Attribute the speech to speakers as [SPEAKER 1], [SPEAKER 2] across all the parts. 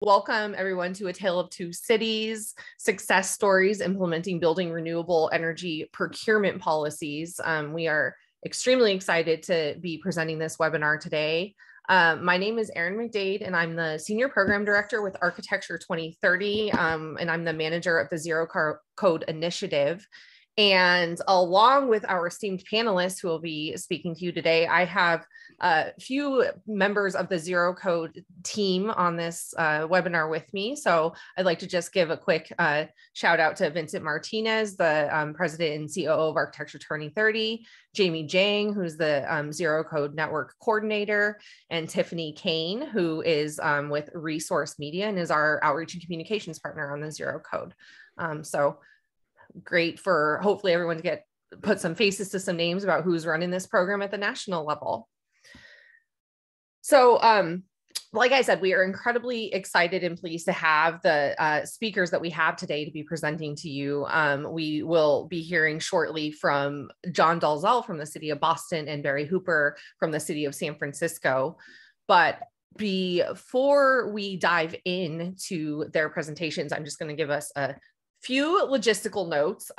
[SPEAKER 1] Welcome everyone to A Tale of Two Cities, success stories implementing building renewable energy procurement policies. We are extremely excited to be presenting this webinar today. My name is Erin McDade, and I'm the Senior Program Director with Architecture 2030, and I'm the manager of the Zero Code Initiative. And along with our esteemed panelists who will be speaking to you today, I have a few members of the Zero Code team on this webinar with me. So I'd like to just give a quick shout out to Vincent Martinez, the President and COO of Architecture 2030, Jamie Jang, who's the Zero Code Network Coordinator, and Tiffany Kane, who is with Resource Media and is our outreach and communications partner on the Zero Code. So great for hopefully everyone to put some faces to some names about who's running this program at the national level. So like I said, we are incredibly excited and pleased to have the speakers that we have today to be presenting to you. We will be hearing shortly from John Dalzell from the city of Boston and Barry Hooper from the city of San Francisco. But before we dive into their presentations, I'm just going to give us a few logistical notes.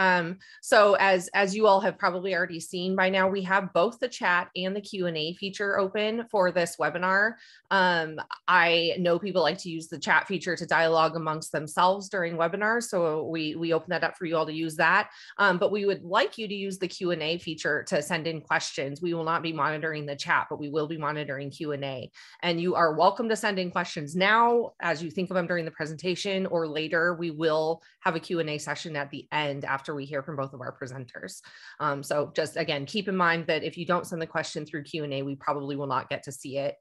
[SPEAKER 1] So as you all have probably already seen by now, we have both the chat and the Q&A feature open for this webinar. I know people like to use the chat feature to dialogue amongst themselves during webinars, so we open that up for you all to use that. But we would like you to use the Q&A feature to send in questions. We will not be monitoring the chat, but we will be monitoring Q&A. And you are welcome to send in questions now as you think of them during the presentation, or later we will have a Q&A session at the end after we hear from both of our presenters. So just again, keep in mind that if you don't send the question through Q&A, we probably will not get to see it.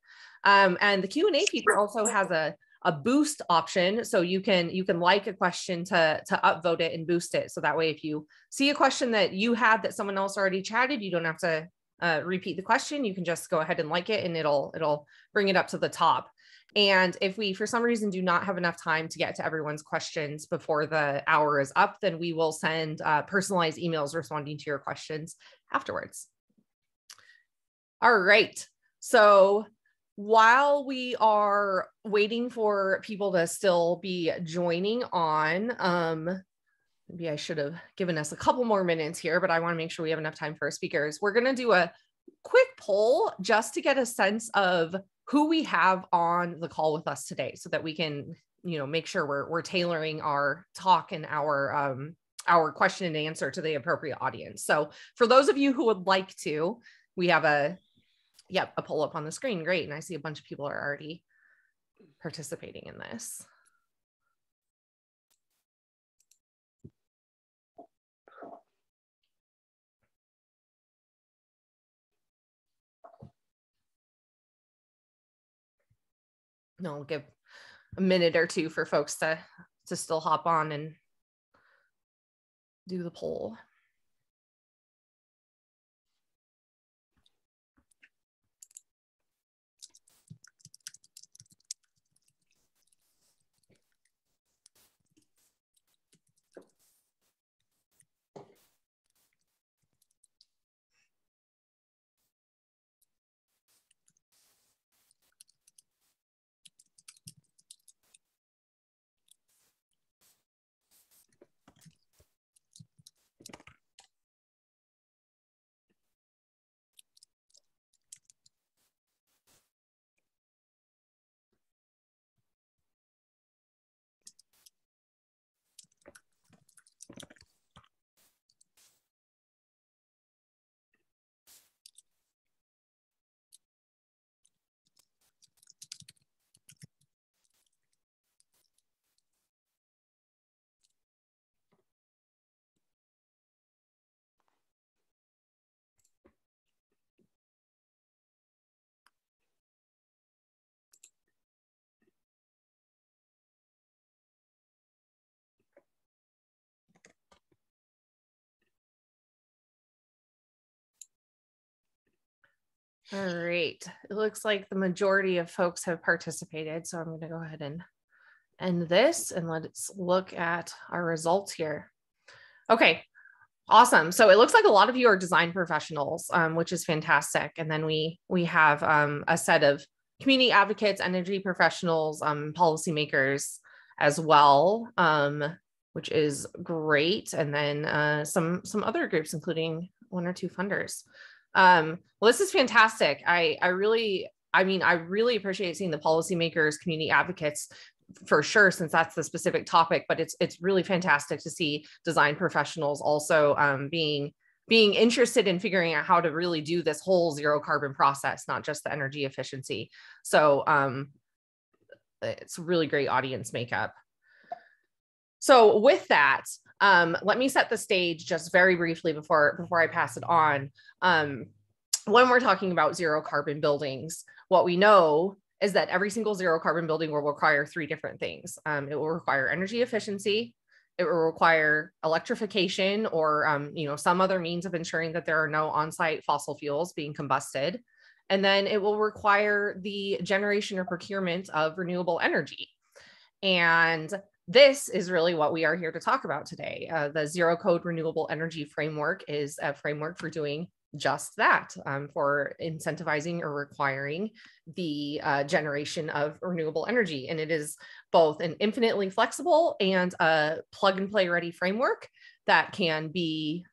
[SPEAKER 1] And the Q&A feature also has a boost option. So you can like a question to upvote it and boost it. So that way, if you see a question that you had that someone else already chatted, you don't have to repeat the question. You can just go ahead and like it, and it'll bring it up to the top. And if we, for some reason, do not have enough time to get to everyone's questions before the hour is up, then we will send personalized emails responding to your questions afterwards. All right. So while we are waiting for people to still be joining on, maybe I should have given us a couple more minutes here, but I want to make sure we have enough time for our speakers. We're going to do a quick poll just to get a sense of who we have on the call with us today, so that we can, make sure we're tailoring our talk and our question and answer to the appropriate audience. So for those of you who would like to, we have a poll up on the screen. Great. And I see a bunch of people are already participating in this. No, I'll give a minute or two for folks to still hop on and do the poll. All right, it looks like the majority of folks have participated, so I'm going to go ahead and end this and let's look at our results here. Okay, awesome. So it looks like a lot of you are design professionals, which is fantastic. And then we have a set of community advocates, energy professionals, policymakers as well, which is great. And then some other groups, including 1 or 2 funders. Well, this is fantastic. I really appreciate seeing the policymakers, community advocates for sure, since that's the specific topic, but it's really fantastic to see design professionals also being interested in figuring out how to really do this whole zero carbon process, not just the energy efficiency. So it's really great audience makeup. So with that, let me set the stage just very briefly before I pass it on. When we're talking about zero carbon buildings, what we know is that every single zero carbon building will require 3 different things. It will require energy efficiency, it will require electrification or some other means of ensuring that there are no on-site fossil fuels being combusted. And then it will require the generation or procurement of renewable energy. And this is really what we are here to talk about today. The Zero Code Renewable Energy Framework is a framework for doing just that, for incentivizing or requiring the generation of renewable energy. And it is both an infinitely flexible and a plug and play ready framework that can be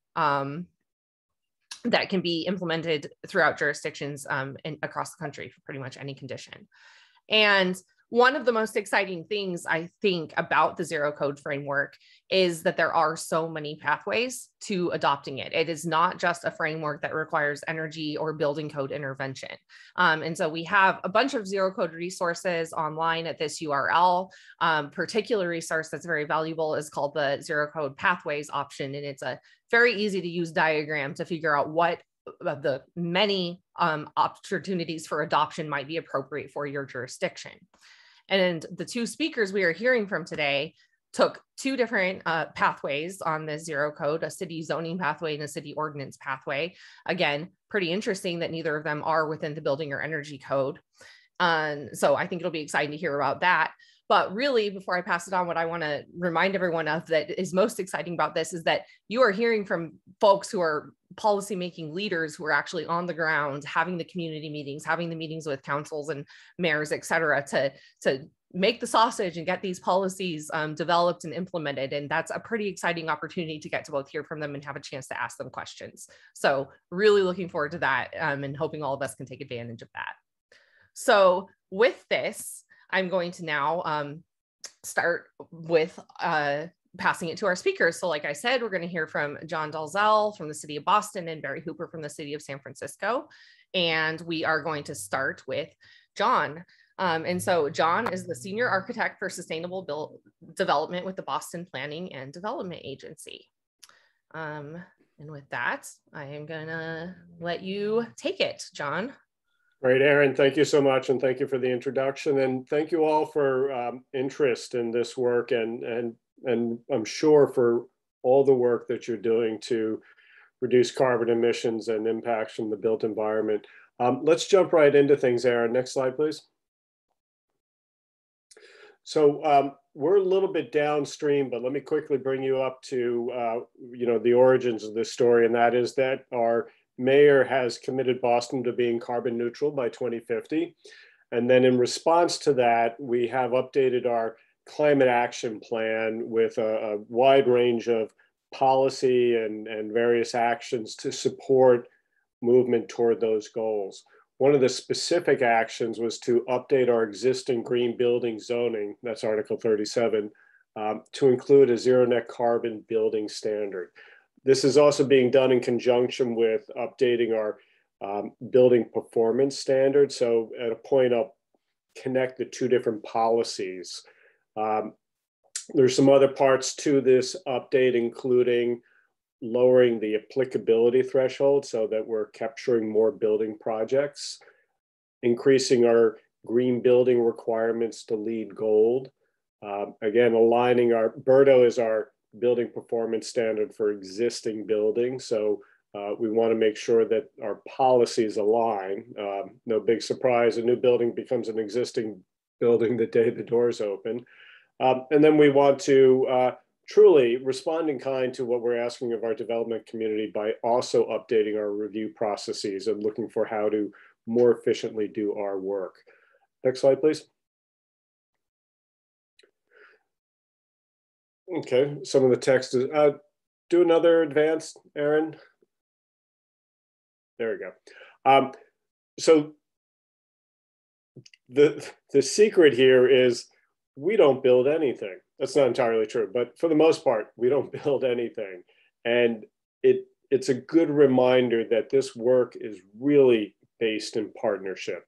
[SPEAKER 1] implemented throughout jurisdictions and across the country for pretty much any condition. And one of the most exciting things I think about the Zero Code framework is that there are so many pathways to adopting it. It is not just a framework that requires energy or building code intervention. And so we have a bunch of Zero Code resources online at this URL. Particular resource that's very valuable is called the Zero Code Pathways option. And it's a very easy to use diagram to figure out what of the many opportunities for adoption might be appropriate for your jurisdiction. And the 2 speakers we are hearing from today took 2 different pathways on the Zero Code, a city zoning pathway and a city ordinance pathway. Again, pretty interesting that neither of them are within the building or energy code. So I think it'll be exciting to hear about that. But really, before I pass it on, what I want to remind everyone of that is most exciting about this is that you are hearing from folks who are policymaking leaders who are actually on the ground, having the community meetings, having the meetings with councils and mayors, et cetera, to make the sausage and get these policies developed and implemented. And that's a pretty exciting opportunity to get to both hear from them and have a chance to ask them questions. So really looking forward to that and hoping all of us can take advantage of that. So with this, I'm going to now start with passing it to our speakers. So like I said, we're going to hear from John Dalzell from the city of Boston and Barry Hooper from the city of San Francisco. And we are going to start with John. And so John is the senior architect for sustainable development with the Boston Planning and Development Agency. And with that, I am going to let you take it, John.
[SPEAKER 2] Great, Erin, thank you so much. And thank you for the introduction. And thank you all for interest in this work and I'm sure for all the work that you're doing to reduce carbon emissions and impacts from the built environment. Let's jump right into things, Erin. Next slide, please. So we're a little bit downstream, but let me quickly bring you up to the origins of this story, and that is that our mayor has committed Boston to being carbon neutral by 2050. And then in response to that, we have updated our climate action plan with a wide range of policy and various actions to support movement toward those goals. One of the specific actions was to update our existing green building zoning, that's Article 37, to include a zero net carbon building standard. This is also being done in conjunction with updating our building performance standard. So at a point, I'll connect the 2 different policies. There's some other parts to this update, including lowering the applicability threshold so that we're capturing more building projects, increasing our green building requirements to LEED Gold. Again, aligning our, BERDO is our building performance standard for existing buildings. So we want to make sure that our policies align. No big surprise, a new building becomes an existing building the day the doors open. And then we want to truly respond in kind to what we're asking of our development community by also updating our review processes and looking for how to more efficiently do our work. Next slide, please. Okay, some of the text is, do another advance, Aaron. There we go. So the secret here is we don't build anything. That's not entirely true, but for the most part, we don't build anything. And it's a good reminder that this work is really based in partnership.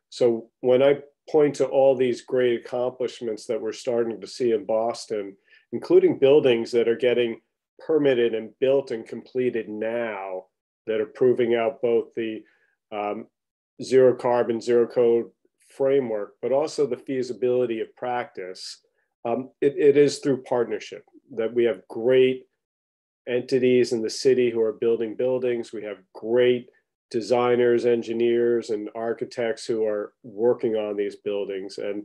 [SPEAKER 2] So when I point to all these great accomplishments that we're starting to see in Boston, including buildings that are getting permitted and built and completed now that are proving out both the zero carbon, zero code framework, but also the feasibility of practice. It is through partnership that we have great entities in the city who are building buildings. We have great designers, engineers, and architects who are working on these buildings and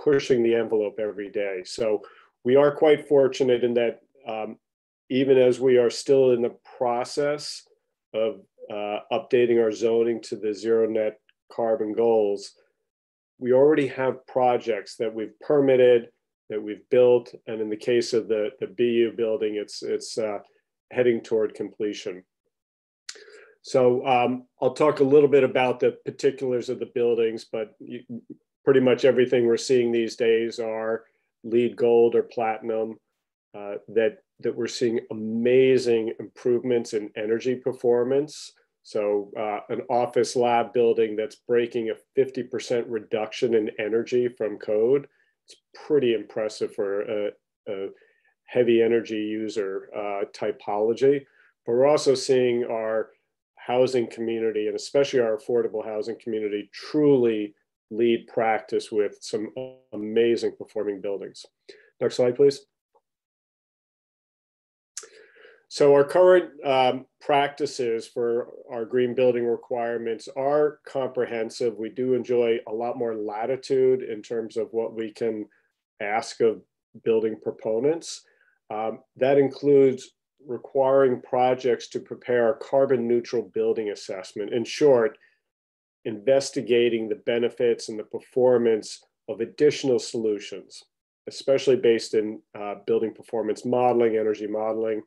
[SPEAKER 2] pushing the envelope every day. So we are quite fortunate in that even as we are still in the process of updating our zoning to the zero net carbon goals, we already have projects that we've permitted, that we've built, and in the case of the BU building, it's heading toward completion. So I'll talk a little bit about the particulars of the buildings, but pretty much everything we're seeing these days are LEED Gold or Platinum, that we're seeing amazing improvements in energy performance. So an office lab building that's breaking a 50% reduction in energy from code. It's pretty impressive for a heavy energy user typology. But we're also seeing our housing community, and especially our affordable housing community, truly lead practice with some amazing performing buildings. Next slide, please. So our current practices for our green building requirements are comprehensive. We do enjoy a lot more latitude in terms of what we can ask of building proponents. That includes requiring projects to prepare a carbon neutral building assessment. In short, investigating the benefits and the performance of additional solutions, especially based in building performance modeling, energy modeling,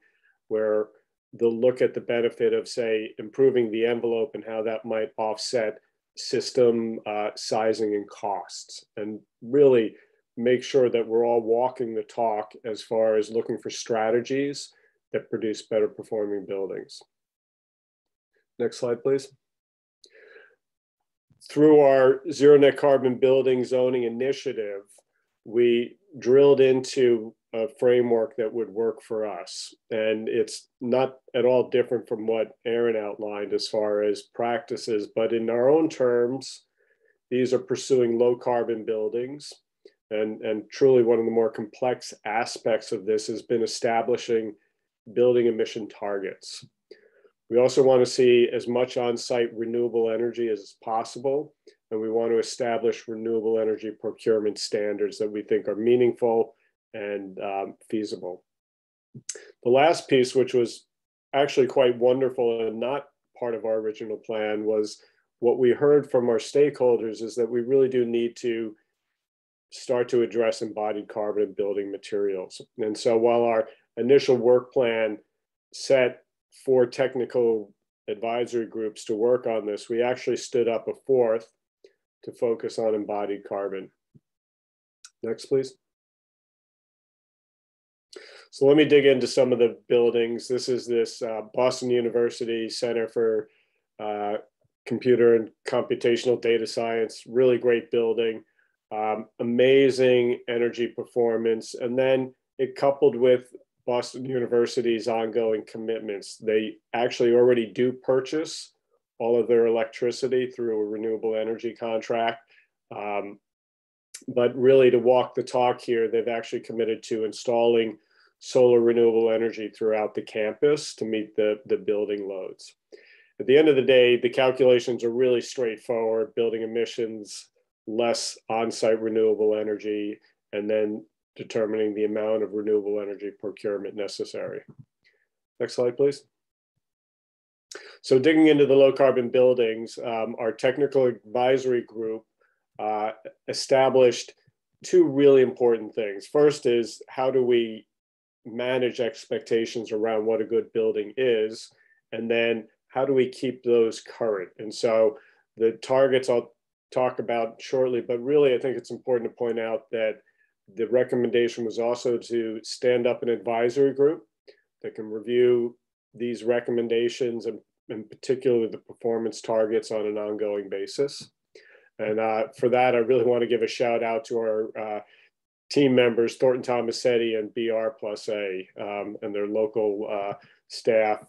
[SPEAKER 2] where they'll look at the benefit of, say, improving the envelope and how that might offset system sizing and costs, and really make sure that we're all walking the talk as far as looking for strategies that produce better performing buildings. Next slide, please. Through our zero net carbon building zoning initiative, we drilled into a framework that would work for us. And it's not at all different from what Aaron outlined as far as practices, but in our own terms, these are pursuing low carbon buildings. And truly one of the more complex aspects of this has been establishing building emission targets. We also want to see as much on-site renewable energy as possible, and we want to establish renewable energy procurement standards that we think are meaningful and feasible. The last piece, which was actually quite wonderful and not part of our original plan, was what we heard from our stakeholders is that we really do need to start to address embodied carbon in building materials. And so while our initial work plan set 4 technical advisory groups to work on this, we actually stood up a 4th to focus on embodied carbon. Next, please. So let me dig into some of the buildings. This is Boston University Center for Computer and Computational Data Science, really great building, amazing energy performance. And then it coupled with Boston University's ongoing commitments. They actually already do purchase all of their electricity through a renewable energy contract. But really to walk the talk here, they've actually committed to installing solar renewable energy throughout the campus to meet the building loads. At the end of the day, the calculations are really straightforward: building emissions, less on-site renewable energy, and then determining the amount of renewable energy procurement necessary. Next slide, please. So digging into the low carbon buildings, our technical advisory group established two really important things. First is, how do we manage expectations around what a good building is? And then how do we keep those current? And so the targets I'll talk about shortly, but really I think it's important to point out that the recommendation was also to stand up an advisory group that can review these recommendations and particularly the performance targets on an ongoing basis. And for that, I really want to give a shout out to our team members, Thornton Tomasetti and BR+A, and their local staff,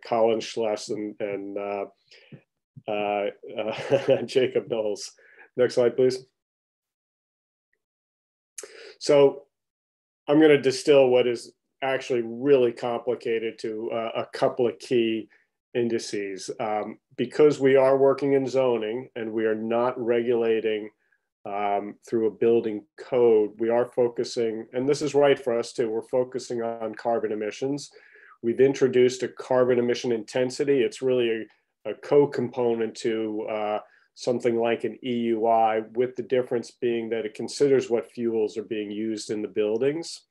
[SPEAKER 2] Colin Schless and Jacob Knowles. Next slide, please. So I'm going to distill what is actually really complicated to a couple of key indices. Because we are working in zoning and we are not regulating through a building code, we are focusing, and this is right for us too, we're focusing on carbon emissions. We've introduced a carbon emission intensity. It's really a co-component to something like an EUI, with the difference being that it considers what fuels are being used in the buildings.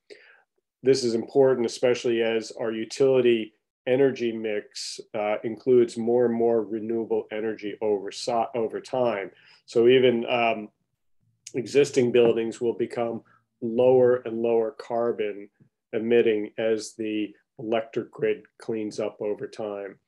[SPEAKER 2] This is important, especially as our utility energy mix includes more and more renewable energy over time. So even existing buildings will become lower and lower carbon emitting as the electric grid cleans up over time.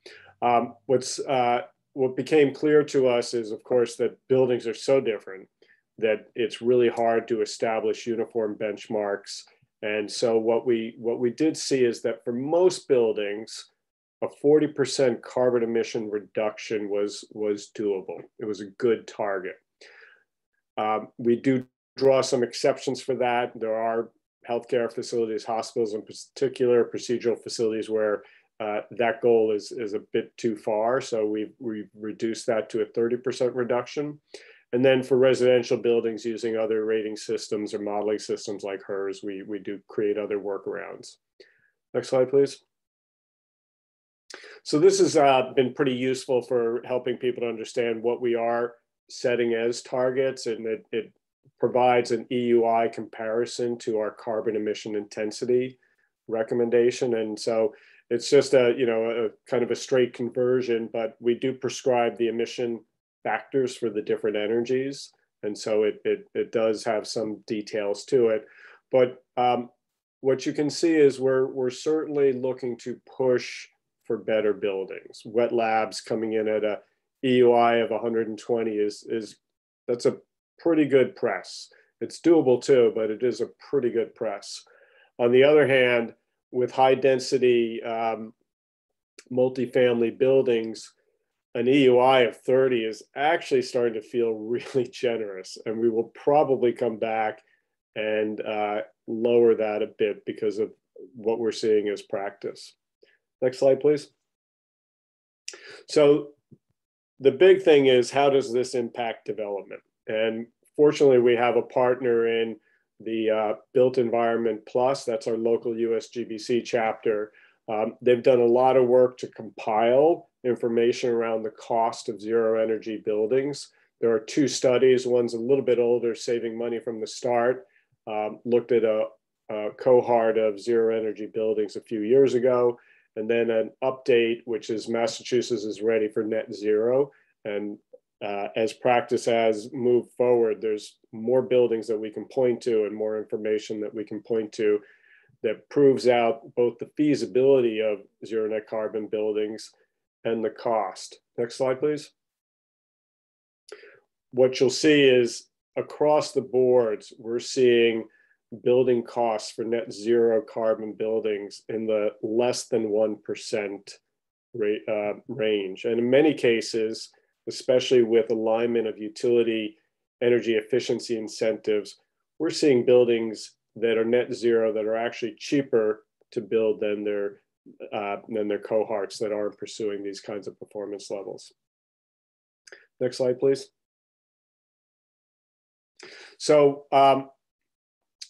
[SPEAKER 2] What became clear to us is, of course, that buildings are so different that it's really hard to establish uniform benchmarks. And so what we did see is that for most buildings, a 40% carbon emission reduction was doable. It was a good target. We do draw some exceptions for that. There are healthcare facilities, hospitals in particular, procedural facilities where that goal is a bit too far. So we've reduced that to a 30% reduction. And then for residential buildings using other rating systems or modeling systems like HERS, we do create other workarounds. Next slide, please. So this has been pretty useful for helping people to understand what we are setting as targets, and it provides an EUI comparison to our carbon emission intensity recommendation. And so it's just a kind of a straight conversion, but we do prescribe the emission factors for the different energies. And so it does have some details to it. But what you can see is we're certainly looking to push for better buildings. Wet labs coming in at a EUI of 120 that's a pretty good press. It's doable too, but it is a pretty good press. On the other hand, with high density multifamily buildings, an EUI of 30 is actually starting to feel really generous, and we will probably come back and lower that a bit because of what we're seeing as practice. Next slide, please. So the big thing is, how does this impact development? And fortunately, we have a partner in the Built Environment Plus. That's our local USGBC chapter. They've done a lot of work to compile information around the cost of zero energy buildings. There are two studies. One's a little bit older, Saving Money from the Start, looked at a cohort of zero energy buildings a few years ago, and then an update, which is Massachusetts is ready for net zero. And as practice has moved forward, there's more buildings that we can point to and more information that we can point to that proves out both the feasibility of zero net carbon buildings and the cost. Next slide, please. What you'll see is across the boards, we're seeing building costs for net zero carbon buildings in the less than 1% range. And in many cases, especially with alignment of utility energy efficiency incentives, we're seeing buildings that are net zero that are actually cheaper to build than their cohorts that aren't pursuing these kinds of performance levels. Next slide, please. So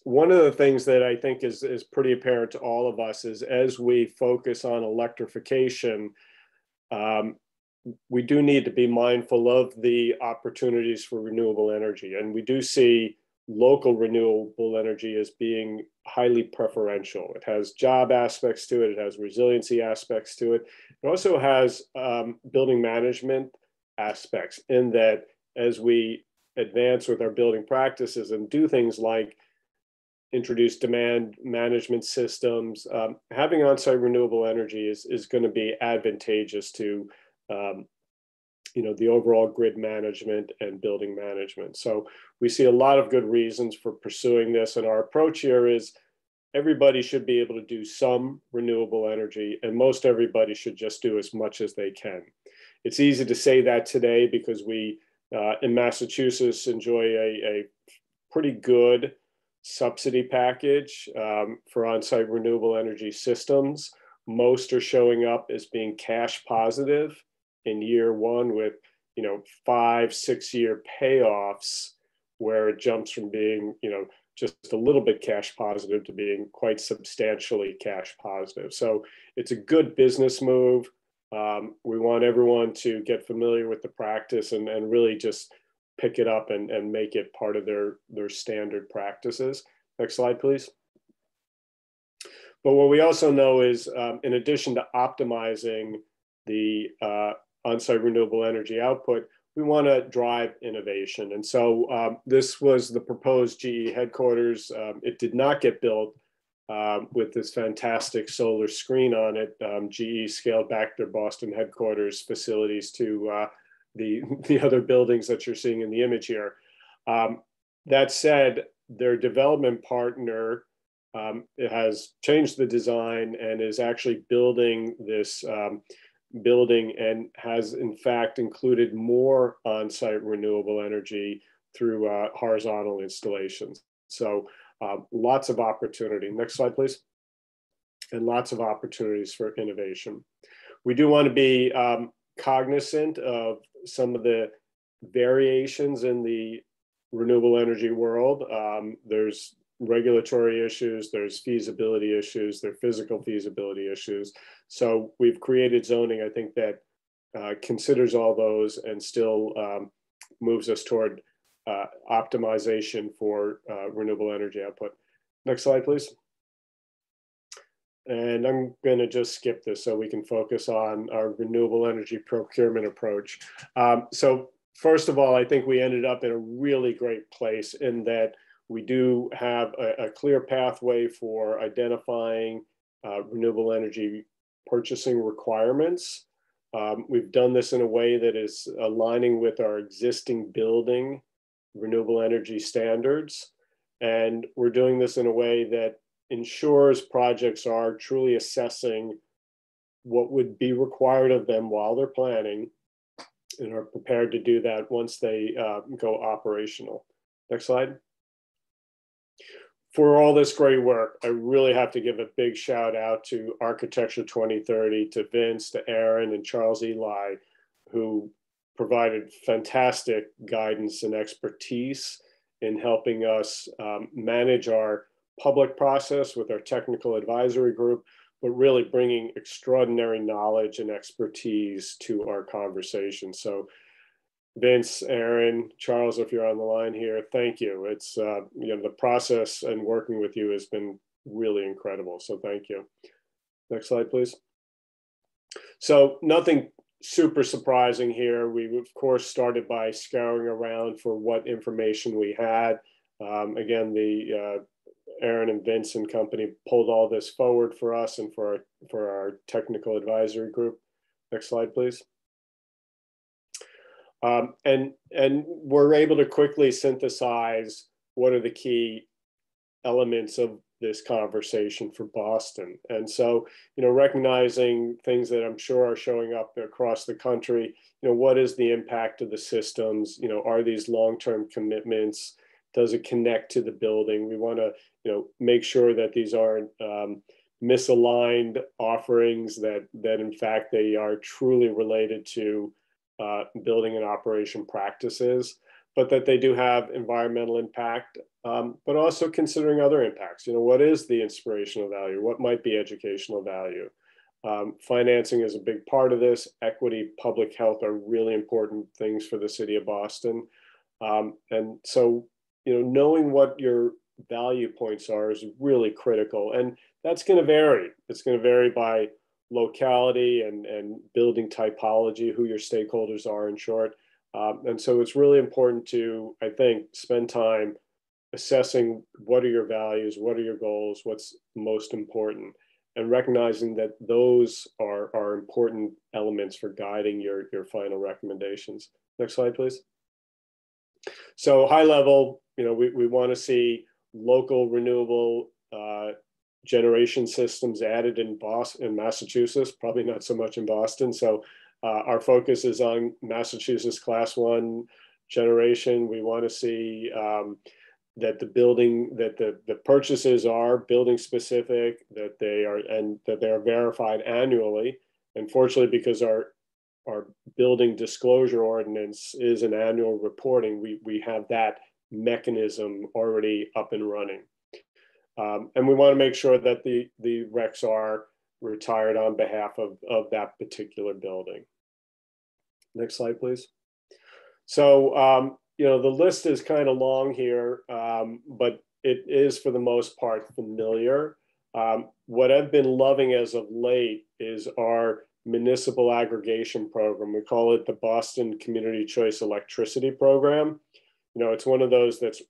[SPEAKER 2] one of the things that I think is pretty apparent to all of us is, as we focus on electrification, we do need to be mindful of the opportunities for renewable energy. And we do see local renewable energy as being highly preferential. It has job aspects to it. It has resiliency aspects to it. It also has building management aspects, in that as we advance with our building practices and do things like introduce demand management systems, having on-site renewable energy is going to be advantageous to the overall grid management and building management. So we see a lot of good reasons for pursuing this. And our approach here is everybody should be able to do some renewable energy, and most everybody should just do as much as they can. It's easy to say that today because we, in Massachusetts, enjoy a pretty good subsidy package for on-site renewable energy systems. Most are showing up as being cash positive in year one with 5-6 year payoffs, where it jumps from being just a little bit cash positive to being quite substantially cash positive. So it's a good business move. We want everyone to get familiar with the practice and really just pick it up and make it part of their standard practices. Next slide, please. But what we also know is, in addition to optimizing the on-site renewable energy output, we want to drive innovation. And so this was the proposed GE headquarters. It did not get built with this fantastic solar screen on it. GE scaled back their Boston headquarters facilities to the other buildings that you're seeing in the image here. That said, their development partner it has changed the design and is actually building this building, and has in fact included more on-site renewable energy through horizontal installations. So lots of opportunity. Next slide, please. And lots of opportunities for innovation. We do want to be cognizant of some of the variations in the renewable energy world. There's regulatory issues, there's feasibility issues, there's physical feasibility issues. So we've created zoning, I think, that considers all those and still moves us toward optimization for renewable energy output. Next slide, please. And I'm going to just skip this so we can focus on our renewable energy procurement approach. So first of all, I think we ended up in a really great place in that we do have a clear pathway for identifying renewable energy purchasing requirements. We've done this in a way that is aligning with our existing building renewable energy standards. And we're doing this in a way that ensures projects are truly assessing what would be required of them while they're planning and are prepared to do that once they go operational. Next slide. For all this great work, I really have to give a big shout out to Architecture 2030, to Vince, to Aaron, and Charles Eli, who provided fantastic guidance and expertise in helping us manage our public process with our technical advisory group, but really bringing extraordinary knowledge and expertise to our conversation. So Vince, Aaron, Charles, if you're on the line here, thank you. It's, the process and working with you has been really incredible. So thank you. Next slide, please. So nothing super surprising here. We, of course, started by scouring around for what information we had. Again, the Aaron and Vince and company pulled all this forward for us and for our technical advisory group. Next slide, please. And we're able to quickly synthesize what are the key elements of this conversation for Boston. And so, recognizing things that I'm sure are showing up across the country, what is the impact of the systems? Are these long-term commitments? Does it connect to the building? We want to, make sure that these aren't misaligned offerings, that in fact they are truly related to building and operation practices, but that they do have environmental impact, but also considering other impacts. What is the inspirational value? What might be educational value? Financing is a big part of this. Equity, public health are really important things for the city of Boston. And so, knowing what your value points are is really critical. And that's going to vary. It's going to vary by locality and building typology, who your stakeholders are, in short. And so it's really important to, I think, spend time assessing what are your values, what are your goals, what's most important, and recognizing that those are important elements for guiding your final recommendations. Next slide, please. So high level, we want to see local renewable generation systems added in Boston, Massachusetts, probably not so much in Boston. So our focus is on Massachusetts Class 1 generation. We want to see that the purchases are building specific, that they are verified annually. Unfortunately, because our building disclosure ordinance is an annual reporting, we have that mechanism already up and running. And we want to make sure that the RECs are retired on behalf of that particular building. Next slide, please. So, the list is kind of long here, but it is for the most part familiar. What I've been loving as of late is our municipal aggregation program. We call it the Boston Community Choice Electricity Program. It's one of those that's,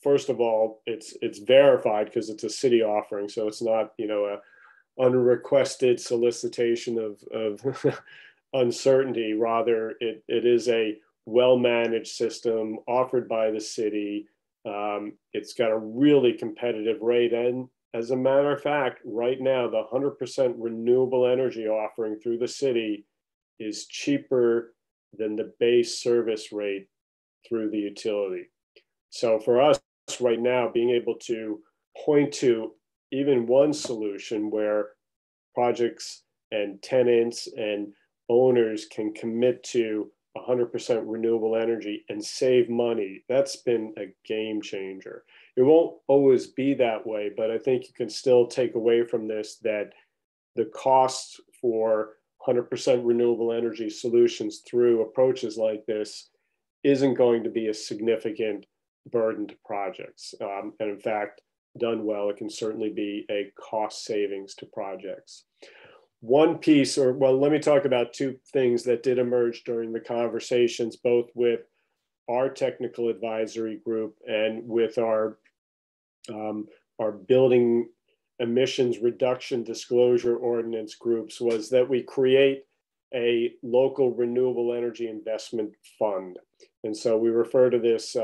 [SPEAKER 2] first of all, it's verified because it's a city offering. So it's not, a unrequested solicitation of uncertainty. Rather, it is a well-managed system offered by the city. It's got a really competitive rate. And as a matter of fact, right now, the 100% renewable energy offering through the city is cheaper than the base service rate through the utility. So for us right now, being able to point to even one solution where projects and tenants and owners can commit to 100% renewable energy and save money, that's been a game changer. It won't always be that way, but I think you can still take away from this that the costs for 100% renewable energy solutions through approaches like this isn't going to be a significant burden to projects. And in fact, done well, it can certainly be a cost savings to projects. One piece, let me talk about two things that did emerge during the conversations, both with our technical advisory group and with our building emissions reduction disclosure ordinance groups, was that we create a local renewable energy investment fund. And so we refer to this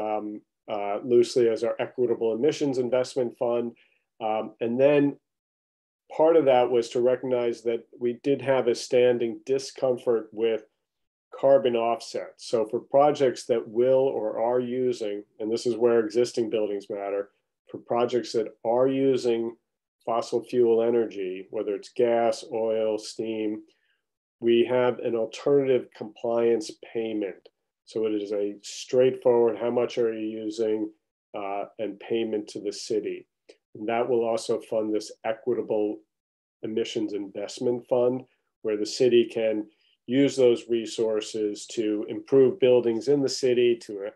[SPEAKER 2] loosely as our equitable emissions investment fund. And then part of that was to recognize that we did have a standing discomfort with carbon offsets. So for projects that will or are using, and this is where existing buildings matter, for projects that are using fossil fuel energy, whether it's gas, oil, steam, we have an alternative compliance payment. So it is a straightforward, how much are you using, and payment to the city. And that will also fund this equitable emissions investment fund, where the city can use those resources to improve buildings in the city, to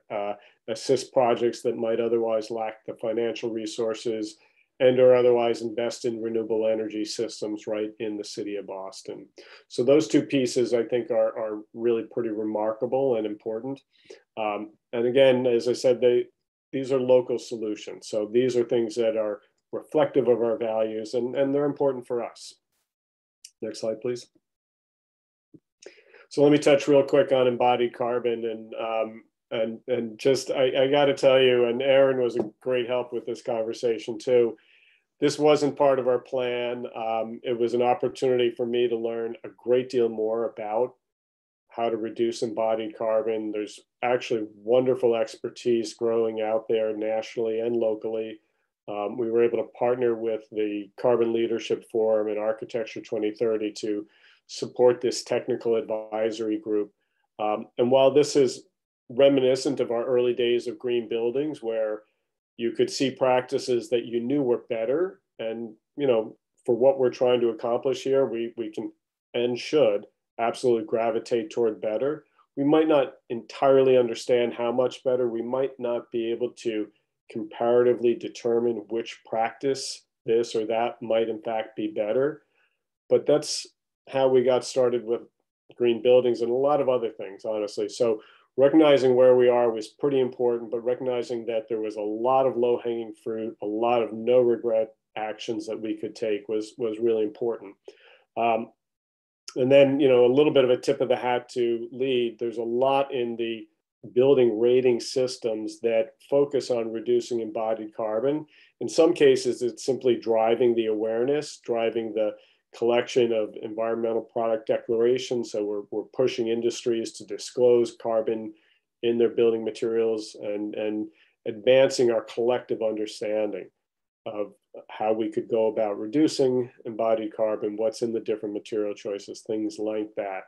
[SPEAKER 2] assist projects that might otherwise lack the financial resources, and or otherwise invest in renewable energy systems right in the city of Boston. So those two pieces, I think, are really pretty remarkable and important. And again, as I said, these are local solutions. So these are things that are reflective of our values, and they're important for us. Next slide, please. So let me touch real quick on embodied carbon, and just, I got to tell you, and Aaron was a great help with this conversation too. This wasn't part of our plan. It was an opportunity for me to learn a great deal more about how to reduce embodied carbon. There's actually wonderful expertise growing out there nationally and locally. We were able to partner with the Carbon Leadership Forum and Architecture 2030 to support this technical advisory group. And while this is reminiscent of our early days of green buildings, where you could see practices that you knew were better, and for what we're trying to accomplish here, we can and should absolutely gravitate toward better. We might not entirely understand how much better. We might not be able to comparatively determine which practice, this or that, might in fact be better. But that's how we got started with green buildings and a lot of other things, honestly. So recognizing where we are was pretty important, but recognizing that there was a lot of low-hanging fruit, a lot of no regret actions that we could take was really important. And then, you know, a little bit of a tip of the hat to LEED. There's a lot in the building rating systems that focus on reducing embodied carbon. In some cases, it's simply driving the awareness, driving the collection of environmental product declarations. So we're pushing industries to disclose carbon in their building materials and advancing our collective understanding of how we could go about reducing embodied carbon, what's in the different material choices, things like that.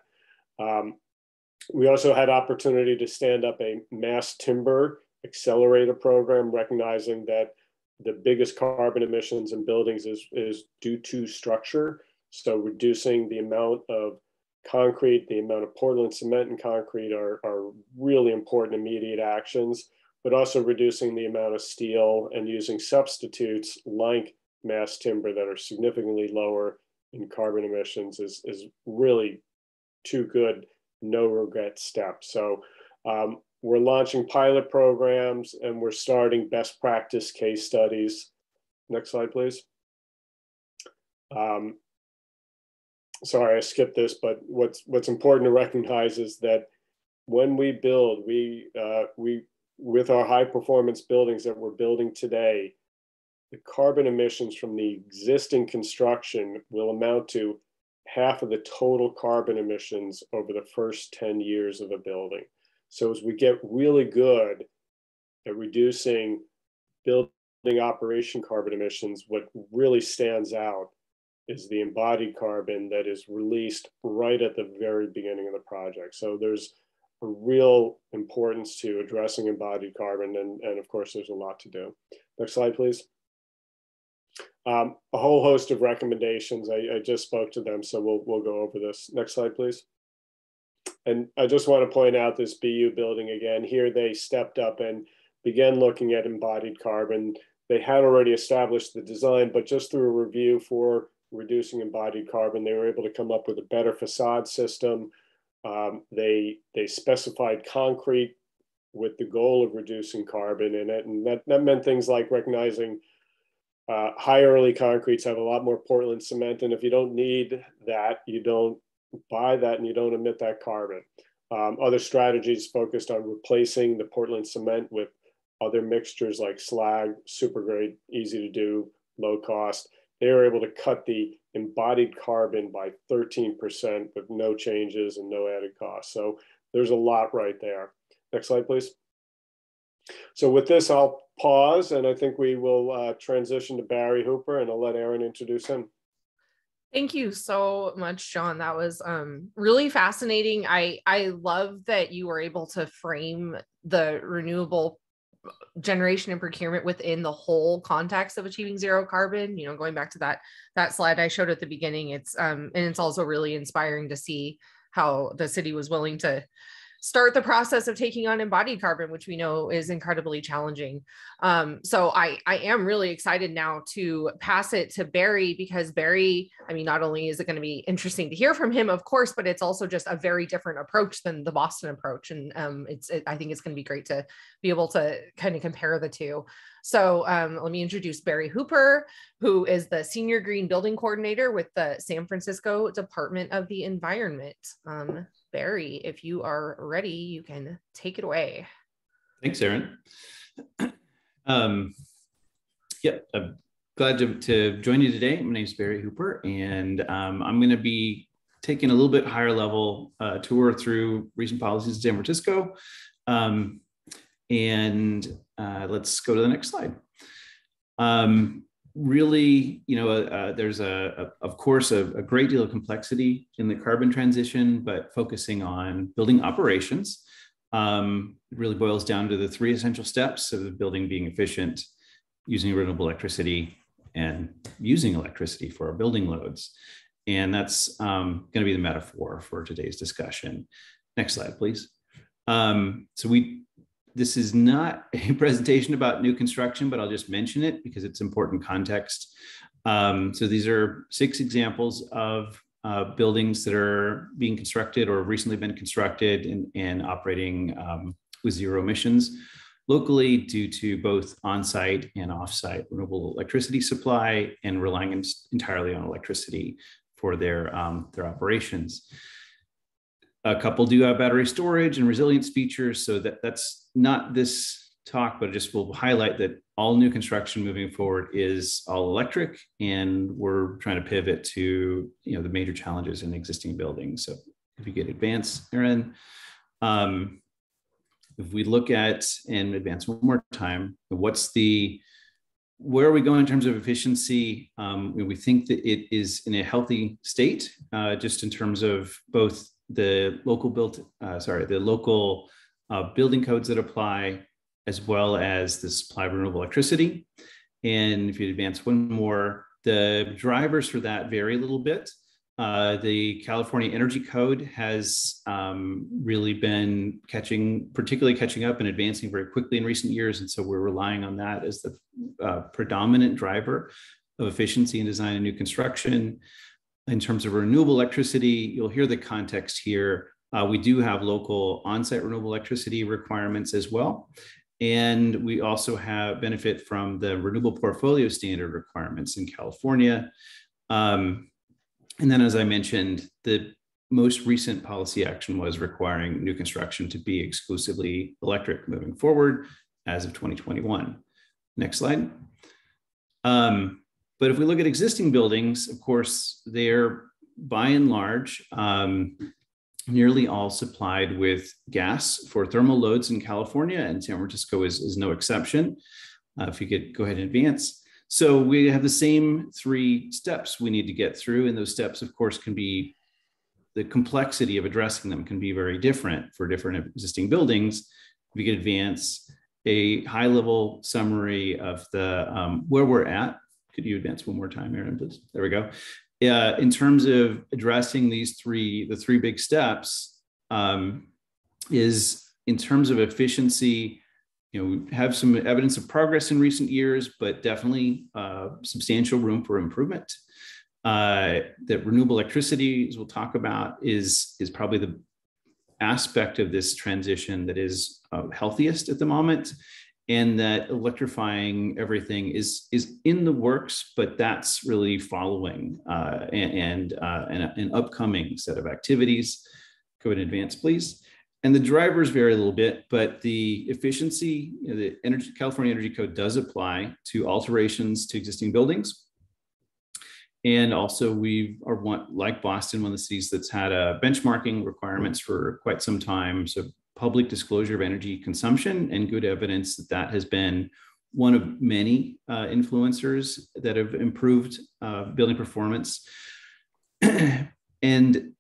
[SPEAKER 2] We also had opportunity to stand up a mass timber accelerator program, recognizing that the biggest carbon emissions in buildings is due to structure. So reducing the amount of concrete, the amount of Portland cement and concrete are really important immediate actions, but also reducing the amount of steel and using substitutes like mass timber that are significantly lower in carbon emissions is really two good no regret steps. So we're launching pilot programs and we're starting best practice case studies. Next slide, please. Sorry, I skipped this, but what's important to recognize is that when we build, we with our high performance buildings that we're building today, the carbon emissions from the existing construction will amount to half of the total carbon emissions over the first 10 years of a building. So as we get really good at reducing building operation carbon emissions, what really stands out is the embodied carbon that is released right at the very beginning of the project. So there's a real importance to addressing embodied carbon, and of course there's a lot to do. Next slide, please. A whole host of recommendations. I just spoke to them, so we'll go over this. Next slide, please. And I just want to point out this BU building again. Here they stepped up and began looking at embodied carbon. They had already established the design, but just through a review for reducing embodied carbon, they were able to come up with a better facade system. They specified concrete with the goal of reducing carbon in it, and that meant things like recognizing high early concretes have a lot more Portland cement, and if you don't need that, you don't buy that and you don't emit that carbon. Other strategies focused on replacing the Portland cement with other mixtures like slag, super grade, easy to do, low cost. They were able to cut the embodied carbon by 13% with no changes and no added cost. So there's a lot right there. Next slide, please. So with this, I'll pause, and I think we will transition to Barry Hooper, and I'll let Aaron introduce him.
[SPEAKER 1] Thank you so much, John. That was really fascinating. I love that you were able to frame the renewable generation and procurement within the whole context of achieving zero carbon. You know, going back to that slide I showed at the beginning, it's and it's also really inspiring to see how the city was willing to start the process of taking on embodied carbon, which we know is incredibly challenging. So I am really excited now to pass it to Barry, because Barry, I mean, not only is it going to be interesting to hear from him, of course, but it's also just a very different approach than the Boston approach. And I think it's going to be great to be able to kind of compare the two. So let me introduce Barry Hooper, who is the Senior Green Building Coordinator with the San Francisco Department of the Environment. Barry, if you are ready, you can take it away.
[SPEAKER 3] Thanks, Aaron. Yeah, I'm glad to join you today. My name is Barry Hooper, and I'm going to be taking a little bit higher level tour through recent policies in San Francisco. Let's go to the next slide. Really, you know, there's of course, a great deal of complexity in the carbon transition, but focusing on building operations really boils down to the three essential steps of the building being efficient, using renewable electricity, and using electricity for our building loads. And that's going to be the metaphor for today's discussion. Next slide, please. This is not a presentation about new construction, but I'll just mention it because it's important context. So these are 6 examples of buildings that are being constructed or recently been constructed and operating with zero emissions locally due to both on-site and off-site renewable electricity supply and relying entirely on electricity for their operations. A couple do have battery storage and resilience features, so that's not this talk, but just will highlight that all new construction moving forward is all electric, and we're trying to pivot to the major challenges in existing buildings. So if you get advanced, Aaron, if we look at and advance one more time, where are we going in terms of efficiency? We think that it is in a healthy state, just in terms of both the local building codes that apply, as well as the supply of renewable electricity. And if you advance one more, the drivers for that vary a little bit. The California Energy Code has really been particularly catching up and advancing very quickly in recent years. And so we're relying on that as the predominant driver of efficiency and design and new construction. In terms of renewable electricity, you'll hear the context here. We do have local on-site renewable electricity requirements as well. And we also have benefit from the renewable portfolio standard requirements in California. And then, as I mentioned, the most recent policy action was requiring new construction to be exclusively electric moving forward as of 2021. Next slide. But if we look at existing buildings, of course, they're by and large nearly all supplied with gas for thermal loads in California, and San Francisco is no exception. If you could go ahead and advance. So we have the same 3 steps we need to get through, and those steps, of course, the complexity of addressing them can be very different for different existing buildings. We could advance a high-level summary of the where we're at. Could you advance one more time, Aaron, please? There we go. In terms of addressing the 3 big steps, is in terms of efficiency. We have some evidence of progress in recent years, but definitely substantial room for improvement. That renewable electricity, as we'll talk about, is probably the aspect of this transition that is healthiest at the moment, and that electrifying everything is in the works, but that's really following and an upcoming set of activities. Go ahead and advance, please. And the drivers vary a little bit, but the efficiency, the California Energy Code does apply to alterations to existing buildings. And also like Boston, one of the cities that's had benchmarking requirements for quite some time. So public disclosure of energy consumption and good evidence that has been one of many influencers that have improved building performance. And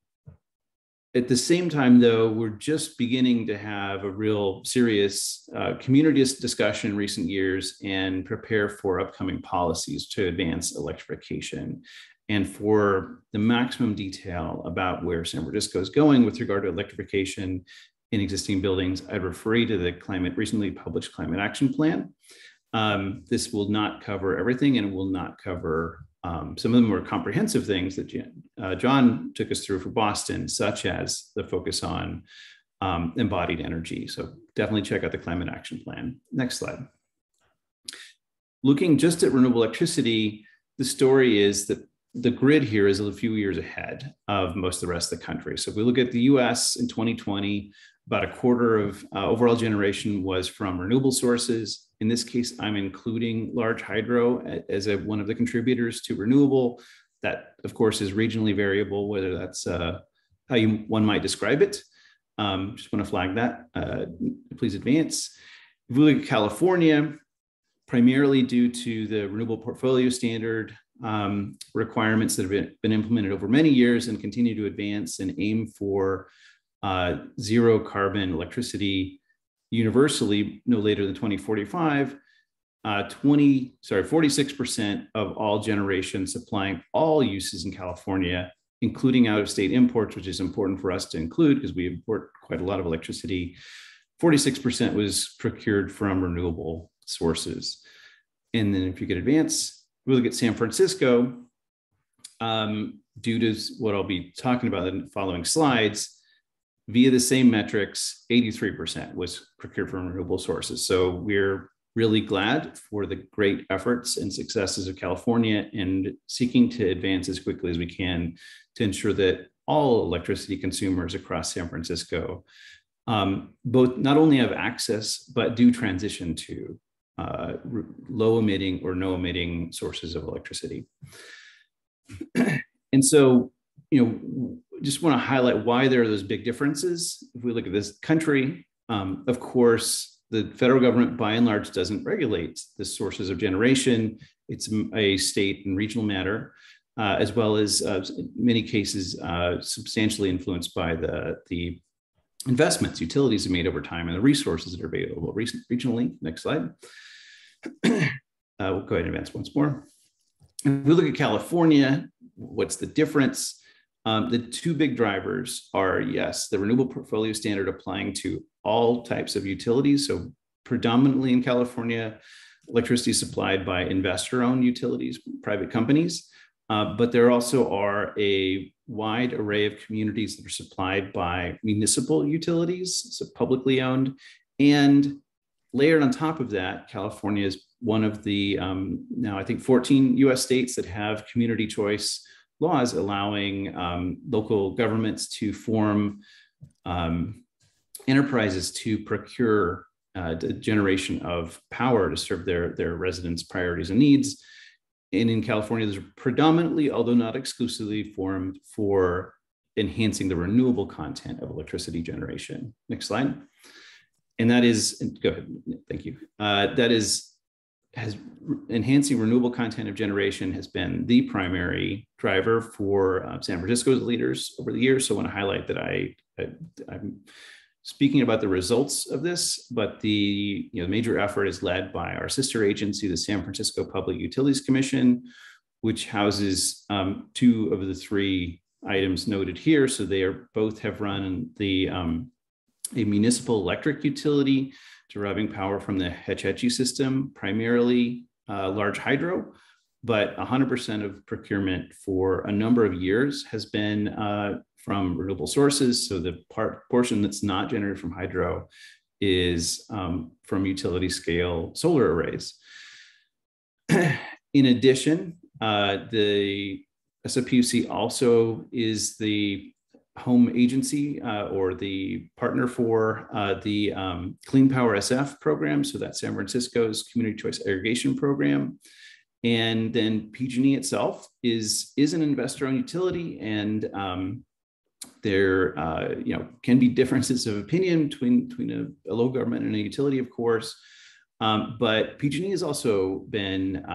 [SPEAKER 3] at the same time, though, we're just beginning to have a real serious community discussion in recent years and prepare for upcoming policies to advance electrification. And for the maximum detail about where San Francisco is going with regard to electrification in existing buildings, I'd refer you to the recently published Climate Action Plan. This will not cover everything, and it will not cover some of the more comprehensive things that John took us through for Boston, such as the focus on embodied energy. So definitely check out the Climate Action Plan. Next slide. Looking just at renewable electricity, the story is that the grid here is a few years ahead of most of the rest of the country. So if we look at the US in 2020, about a quarter of overall generation was from renewable sources. In this case, I'm including large hydro as one of the contributors to renewable. That, of course, is regionally variable, whether that's how one might describe it. Just want to flag that. Please advance. If we look at California, primarily due to the renewable portfolio standard requirements that have been implemented over many years and continue to advance and aim for zero carbon electricity universally no later than 2045, 46% of all generation supplying all uses in California, including out-of-state imports, which is important for us to include because we import quite a lot of electricity. 46% was procured from renewable sources. And then if you could advance, we look at San Francisco, due to what I'll be talking about in the following slides, via the same metrics, 83% was procured from renewable sources. So we're really glad for the great efforts and successes of California and seeking to advance as quickly as we can to ensure that all electricity consumers across San Francisco both not only have access, but do transition to low emitting or no emitting sources of electricity. And so, just want to highlight why there are those big differences. If we look at this country, of course, the federal government, by and large, doesn't regulate the sources of generation. It's a state and regional matter, as well as in many cases, substantially influenced by the investments utilities have made over time and the resources that are available regionally. Next slide. We'll go ahead and advance once more. If we look at California, what's the difference? The two big drivers are, yes, the renewable portfolio standard applying to all types of utilities. So predominantly in California, electricity supplied by investor-owned utilities, private companies, but there also are a wide array of communities that are supplied by municipal utilities, so publicly owned. And layered on top of that, California is one of the, now I think 14 US states that have community choice laws allowing local governments to form enterprises to procure the generation of power to serve their residents' priorities and needs. And in California, those are predominantly, although not exclusively, formed for enhancing the renewable content of electricity generation. Next slide. And that is, go ahead, thank you. Enhancing renewable content of generation has been the primary driver for San Francisco's leaders over the years. So I want to highlight that I'm speaking about the results of this, but the major effort is led by our sister agency, the San Francisco Public Utilities Commission, which houses two of the three items noted here. So they both have run a municipal electric utility deriving power from the Hetch Hetchy system, primarily large hydro, but 100% of procurement for a number of years has been from renewable sources. So the portion that's not generated from hydro is from utility scale solar arrays. In addition, the SFPUC also is the home agency or the partner for the Clean Power SF program. So that's San Francisco's Community Choice Aggregation Program. And then PG&E itself is an investor-owned utility, and there can be differences of opinion between a local government and a utility, of course. But PG&E has also been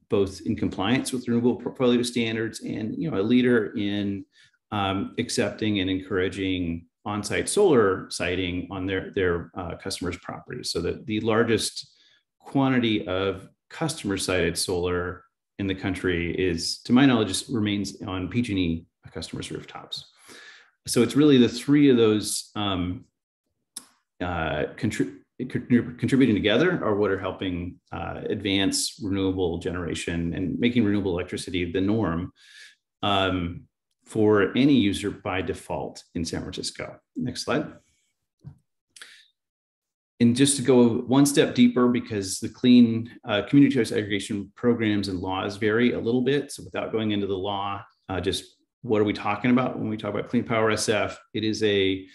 [SPEAKER 3] both in compliance with renewable portfolio standards and a leader in accepting and encouraging on-site solar siting on their customers' properties. So that the largest quantity of customer-sited solar in the country is, to my knowledge, remains on PG&E customers' rooftops. So it's really the three of those contributing together are what are helping advance renewable generation and making renewable electricity the norm for any user by default in San Francisco. Next slide. And just to go one step deeper, because the clean community choice aggregation programs and laws vary a little bit. So without going into the law, just what are we talking about when we talk about Clean Power SF? It is a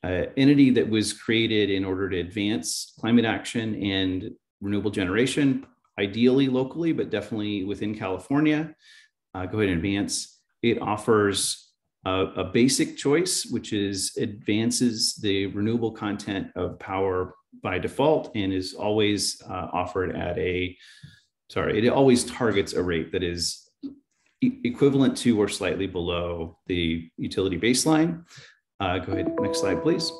[SPEAKER 3] entity that was created in order to advance climate action and renewable generation, ideally locally, but definitely within California. Go ahead and advance. It offers a basic choice, which advances the renewable content of power by default and is always offered at it always targets a rate that is equivalent to or slightly below the utility baseline. Go ahead, next slide, please.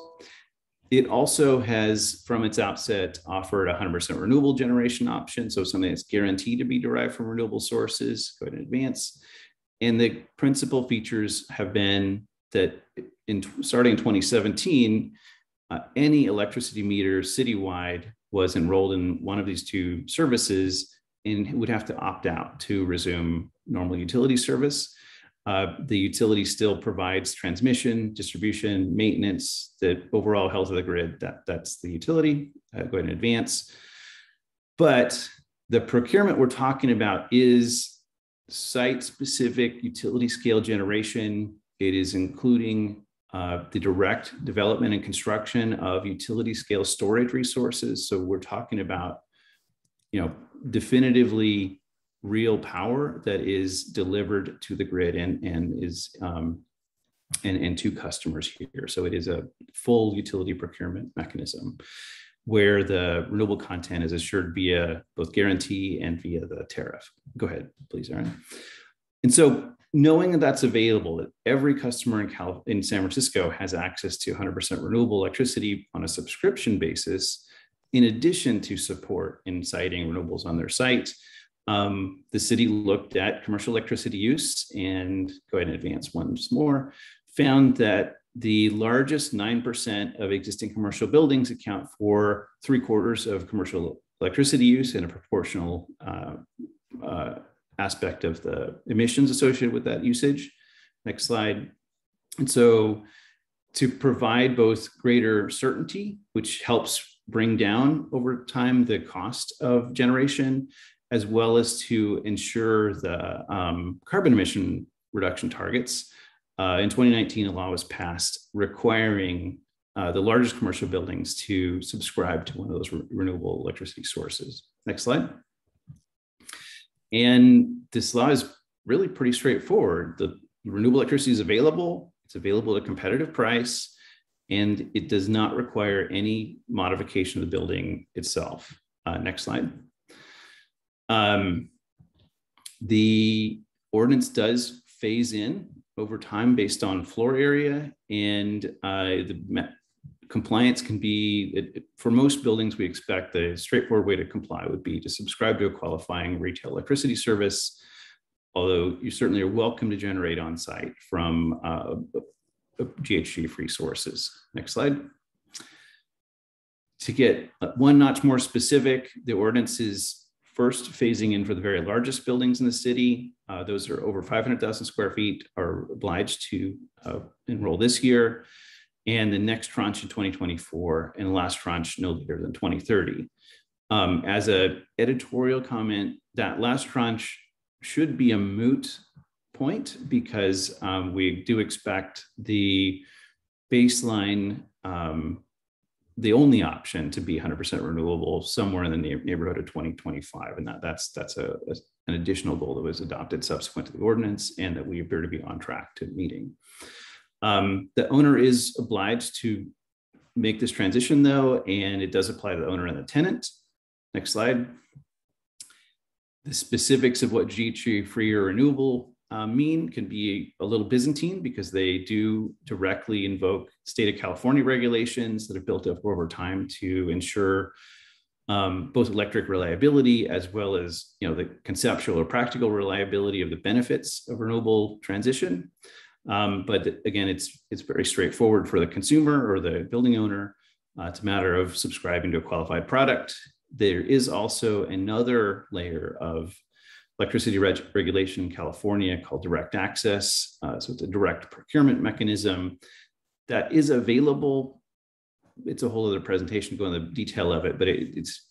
[SPEAKER 3] It also has, from its outset, offered 100% renewable generation option, so something that's guaranteed to be derived from renewable sources. Go ahead and advance. And the principal features have been that starting in 2017, any electricity meter citywide was enrolled in one of these two services and would have to opt out to resume normal utility service. The utility still provides transmission, distribution, maintenance, the overall health of the grid. That's the utility. Go ahead and advance. But the procurement we're talking about is site-specific utility scale generation. It is including the direct development and construction of utility scale storage resources. So we're talking about, definitively real power that is delivered to the grid and is and to customers here. So it is a full utility procurement mechanism where the renewable content is assured via both guarantee and via the tariff. Go ahead, please, Aaron. And so knowing that that's available, that every customer in San Francisco has access to 100% renewable electricity on a subscription basis, in addition to support in siting renewables on their site, the city looked at commercial electricity use and, go ahead and advance once more, found that the largest 9% of existing commercial buildings account for 3/4 of commercial electricity use and a proportional aspect of the emissions associated with that usage. Next slide. And so to provide both greater certainty, which helps bring down over time the cost of generation, as well as to ensure the carbon emission reduction targets. In 2019, a law was passed requiring the largest commercial buildings to subscribe to one of those renewable electricity sources. Next slide. And this law is really pretty straightforward. The renewable electricity is available. It's available at a competitive price, and it does not require any modification of the building itself. Next slide. The ordinance does phase in over time based on floor area, and the compliance can be, for most buildings, we expect the straightforward way to comply would be to subscribe to a qualifying retail electricity service, although you certainly are welcome to generate on site from GHG-free sources. Next slide. To get one notch more specific, the ordinance is first phasing in for the very largest buildings in the city. Those are over 500,000 square feet are obliged to enroll this year, and the next tranche in 2024, and the last tranche no later than 2030. As an editorial comment, that last tranche should be a moot point because we do expect the baseline, the only option to be 100% renewable somewhere in the neighborhood of 2025. And that's an additional goal that was adopted subsequent to the ordinance and that we appear to be on track to meeting. The owner is obliged to make this transition though, and it does apply to the owner and the tenant. Next slide. The specifics of what GHG-free or renewable mean can be a little Byzantine because they do directly invoke state of California regulations that have built up over time to ensure both electric reliability as well as the conceptual or practical reliability of the benefits of renewable transition. But again, it's very straightforward for the consumer or the building owner. It's a matter of subscribing to a qualified product. There is also another layer of electricity regulation in California called direct access. So it's a direct procurement mechanism that is available. It's a whole other presentation to go into the detail of it, but it's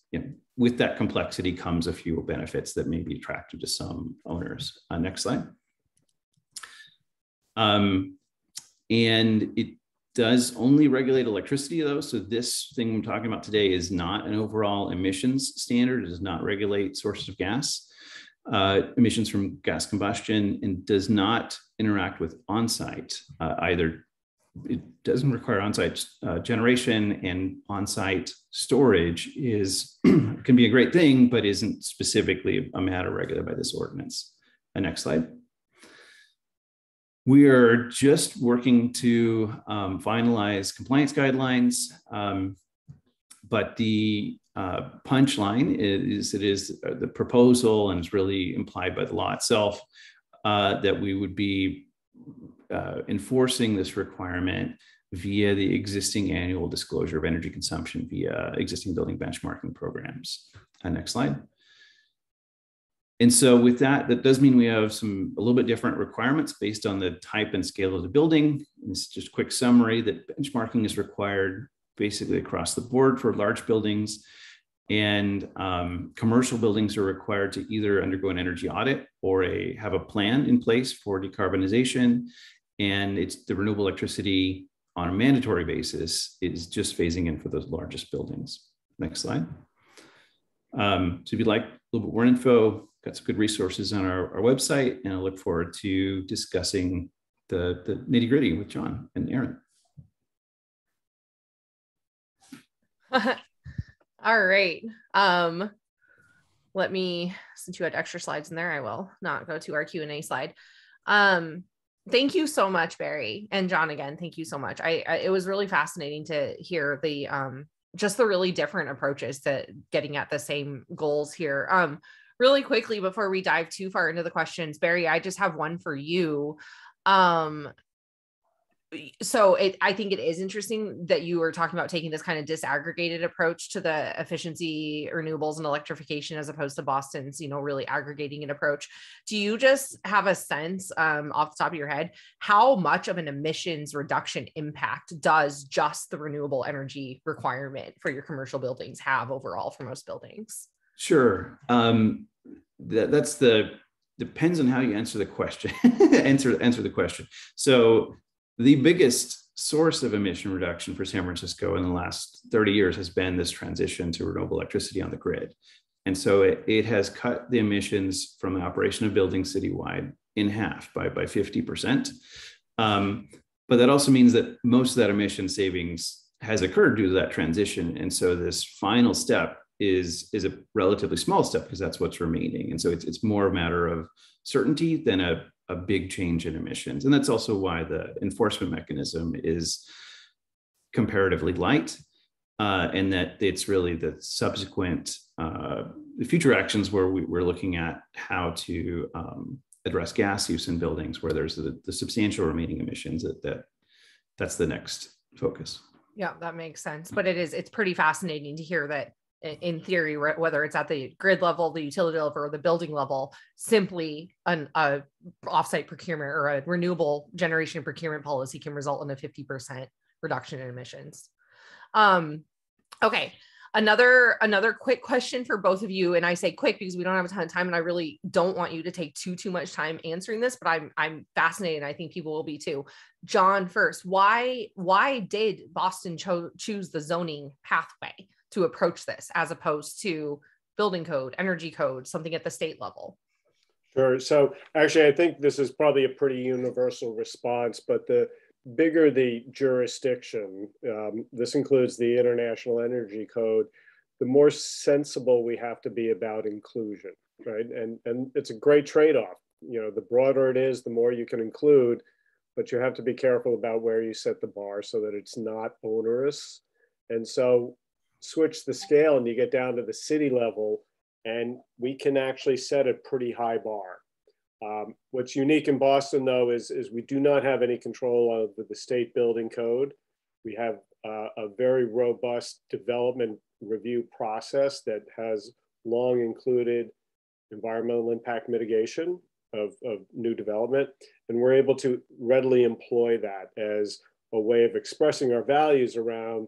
[SPEAKER 3] with that complexity comes a few benefits that may be attractive to some owners. Next slide. And it does only regulate electricity though. So this thing I'm talking about today is not an overall emissions standard. It does not regulate sources of gas, emissions from gas combustion, and does not interact with on-site either. It doesn't require on-site generation, and on-site storage can be a great thing, but isn't specifically a matter regulated by this ordinance. Next slide. We are just working to finalize compliance guidelines, but the punchline is it is the proposal, and it's really implied by the law itself, that we would be enforcing this requirement via the existing annual disclosure of energy consumption via existing building benchmarking programs. Next slide. And so with that, that does mean we have a little bit different requirements based on the type and scale of the building. And it's just a quick summary that benchmarking is required basically across the board for large buildings, and commercial buildings are required to either undergo an energy audit or have a plan in place for decarbonization. And it's the renewable electricity on a mandatory basis is just phasing in for those largest buildings. Next slide. So if you'd like a little bit more info, got some good resources on our website, and I look forward to discussing the nitty gritty with John and Aaron.
[SPEAKER 1] All right. Let me, since you had extra slides in there, I will not go to our Q&A slide. Thank you so much, Barry, and John again. Thank you so much. It was really fascinating to hear the just the really different approaches to getting at the same goals here. Really quickly, before we dive too far into the questions, Barry, I just have one for you. So I think it is interesting that you were talking about taking this kind of disaggregated approach to the efficiency, renewables, and electrification, as opposed to Boston's, really aggregating an approach. Do you just have a sense off the top of your head, how much of an emissions reduction impact does just the renewable energy requirement for your commercial buildings have overall for most buildings?
[SPEAKER 3] Sure. Depends on how you answer the question. answer the question. So the biggest source of emission reduction for San Francisco in the last 30 years has been this transition to renewable electricity on the grid. And so it has cut the emissions from the operation of buildings citywide in half by 50%. But that also means that most of that emission savings has occurred due to that transition. And so this final step is a relatively small step because that's what's remaining. And so it's more a matter of certainty than a big change in emissions. And that's also why the enforcement mechanism is comparatively light, and that it's really the subsequent the future actions where we're looking at how to address gas use in buildings where there's the substantial remaining emissions that's the next focus. Yeah,
[SPEAKER 1] that makes sense. But it's pretty fascinating to hear that in theory, whether it's at the grid level, the utility level, or the building level, simply an offsite procurement or a renewable generation procurement policy can result in a 50% reduction in emissions. Okay. Another quick question for both of you, and I say quick because we don't have a ton of time, and I really don't want you to take too much time answering this, but I'm fascinated, and I think people will be too. John, first, why did Boston choose the zoning pathway to approach this as opposed to building code, energy code, something at the state level?
[SPEAKER 2] Sure. So actually, I think this is probably a pretty universal response, but the bigger the jurisdiction, this includes the International Energy Code, the more sensible we have to be about inclusion, right? And it's a great trade-off. The broader it is, the more you can include, but you have to be careful about where you set the bar so that it's not onerous. And so switch the scale and you get down to the city level, and we can actually set a pretty high bar. What's unique in Boston, though, is we do not have any control of the state building code. We have a very robust development review process that has long included environmental impact mitigation of new development. And we're able to readily employ that as a way of expressing our values around